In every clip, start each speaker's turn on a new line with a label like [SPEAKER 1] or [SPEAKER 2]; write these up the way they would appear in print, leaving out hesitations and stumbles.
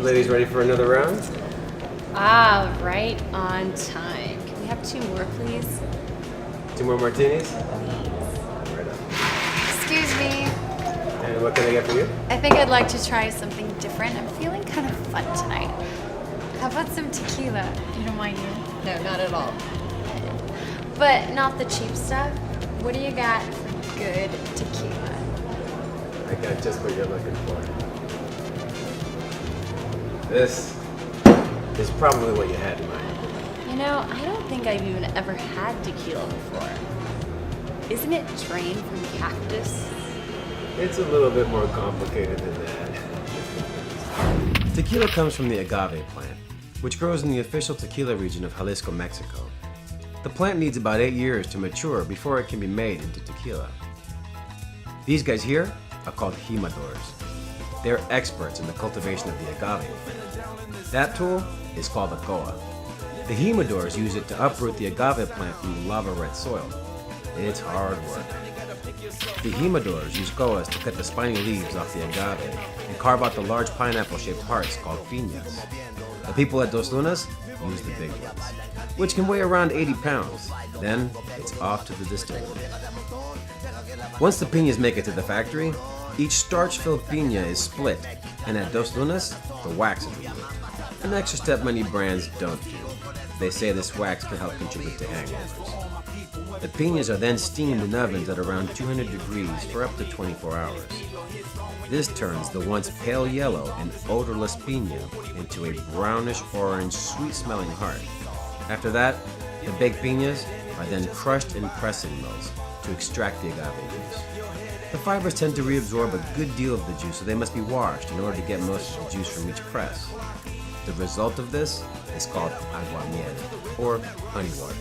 [SPEAKER 1] ladies ready for another round?
[SPEAKER 2] Ah, right on time. Can we have 2 more, please?
[SPEAKER 1] 2 more martinis?
[SPEAKER 2] Please.
[SPEAKER 1] Right up.
[SPEAKER 2] Excuse me.
[SPEAKER 1] And what can I get for you?
[SPEAKER 2] I think I'd like to try something different. I'm feeling kind of fun tonight. How about some tequila? You don't mind, you? No, not at all. But not the cheap stuff. What do you got for good tequila?
[SPEAKER 1] I got just what you're looking for. This is probably what you had in mind.
[SPEAKER 2] You know, I don't think I've even ever had tequila before. Isn't it drained from cactus?
[SPEAKER 1] It's a little bit more complicated than that. Tequila comes from the agave plant, which grows in the official tequila region of Jalisco, Mexico. The plant needs about 8 years to mature before it can be made into tequila. These guys here are called jimadores. They're experts in the cultivation of the agave plant. That tool is called a koa. The jimadores use it to uproot the agave plant from lava-red soil. It's hard work. The jimadores use koas to cut the spiny leaves off the agave and carve out the large pineapple-shaped hearts called piñas. The people at Dos Lunas use the big ones, which can weigh around 80 pounds. Then it's off to the distillery. Once the piñas make it to the factory, each starch-filled piña is split, and at Dos Lunas, the wax is removed. An extra step many brands don't do. They say this wax can help contribute to hangovers. The piñas are then steamed in ovens at around 200 degrees for up to 24 hours. This turns the once pale yellow and odorless piña into a brownish-orange, sweet-smelling heart. After that, the baked piñas are then crushed in pressing mills to extract the agave juice. The fibers tend to reabsorb a good deal of the juice, so they must be washed in order to get most of the juice from each press. The result of this is called aguamiel, or honey water.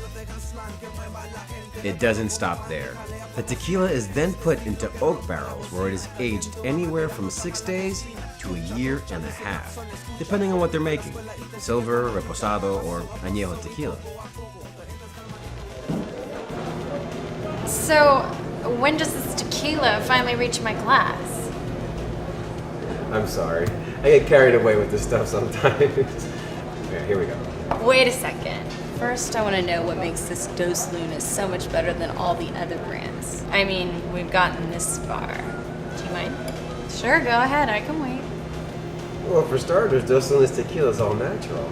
[SPEAKER 1] It doesn't stop there. The tequila is then put into oak barrels where it is aged anywhere from 6 days to 1.5 years, depending on what they're making: silver, reposado, or añejo tequila.
[SPEAKER 2] So, when does this tequila finally reach my glass?
[SPEAKER 1] I'm sorry. I get carried away with this stuff sometimes. Yeah, here we go.
[SPEAKER 2] Wait a second. First, I want to know what makes this Dos Lunas so much better than all the other brands. I mean, we've gotten this far. Do you mind? Sure, go ahead. I can wait.
[SPEAKER 1] Well, for starters, Dos Lunas tequila is all natural.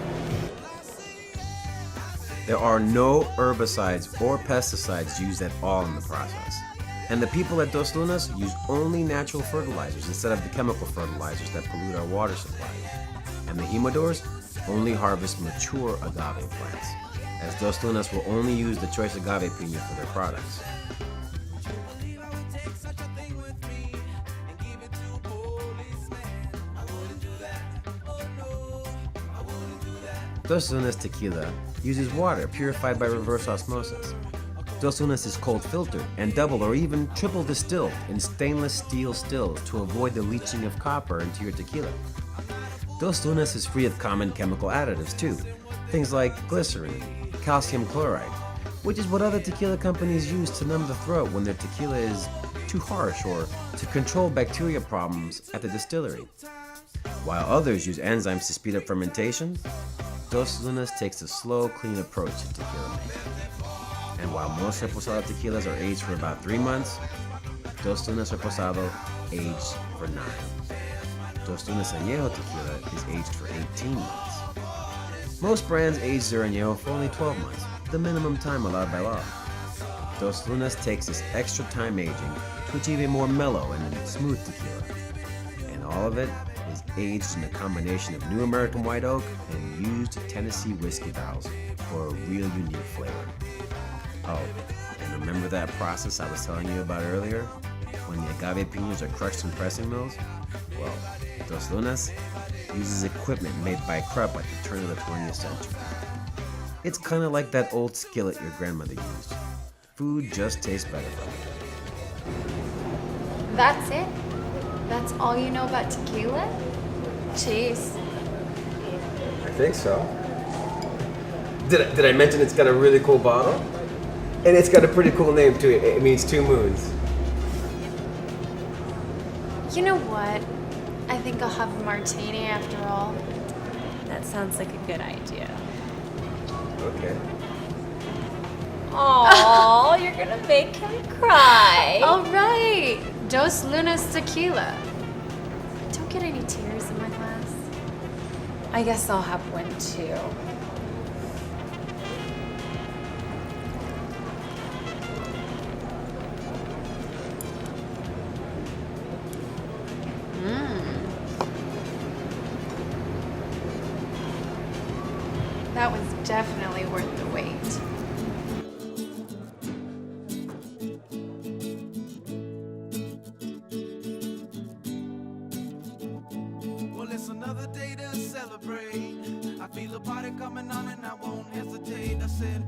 [SPEAKER 1] There are no herbicides or pesticides used at all in the process. And the people at Dos Lunas use only natural fertilizers instead of the chemical fertilizers that pollute our water supply. And the jimadores only harvest mature agave plants, as Dos Lunas will only use the choice agave piña for their products. Dos Lunas tequila uses water purified by reverse osmosis. Dos Lunas is cold filtered and double or even triple distilled in stainless steel stills to avoid the leaching of copper into your tequila. Dos Lunas is free of common chemical additives too, things like glycerin, calcium chloride, which is what other tequila companies use to numb the throat when their tequila is too harsh or to control bacteria problems at the distillery. While others use enzymes to speed up fermentation, Dos Lunas takes a slow, clean approach to tequila making. And while most reposado tequilas are aged for about 3 months, Dos Lunas reposado aged for 9. Dos Lunas añejo tequila is aged for 18 months. Most brands age their añejo for only 12 months, the minimum time allowed by law. Dos Lunas takes this extra time aging to achieve a more mellow and smooth tequila. And all of it is aged in a combination of New American white oak and used Tennessee whiskey barrels for a real unique flavor. Oh, and remember that process I was telling you about earlier? When the agave piñas are crushed in pressing mills? Well, Dos Lunas uses equipment made by Krupp at the turn of the 20th century. It's kind of like that old skillet your grandmother used. Food just tastes better from it.
[SPEAKER 2] That's it? That's all you know about tequila? Jeez.
[SPEAKER 1] I think so. Did I mention it's got a really cool bottle? And it's got a pretty cool name too. It means 2 moons.
[SPEAKER 2] You know what? I think I'll have a martini after all.
[SPEAKER 3] That sounds like a good idea.
[SPEAKER 1] Okay.
[SPEAKER 3] Oh, you're gonna make him cry.
[SPEAKER 2] All right, Dos Lunas tequila. Don't get any tears in my glass.
[SPEAKER 3] I guess I'll have one too.
[SPEAKER 2] That was definitely worth the wait.
[SPEAKER 4] Well, it's another day to celebrate. I feel a party coming on and I won't hesitate. I said,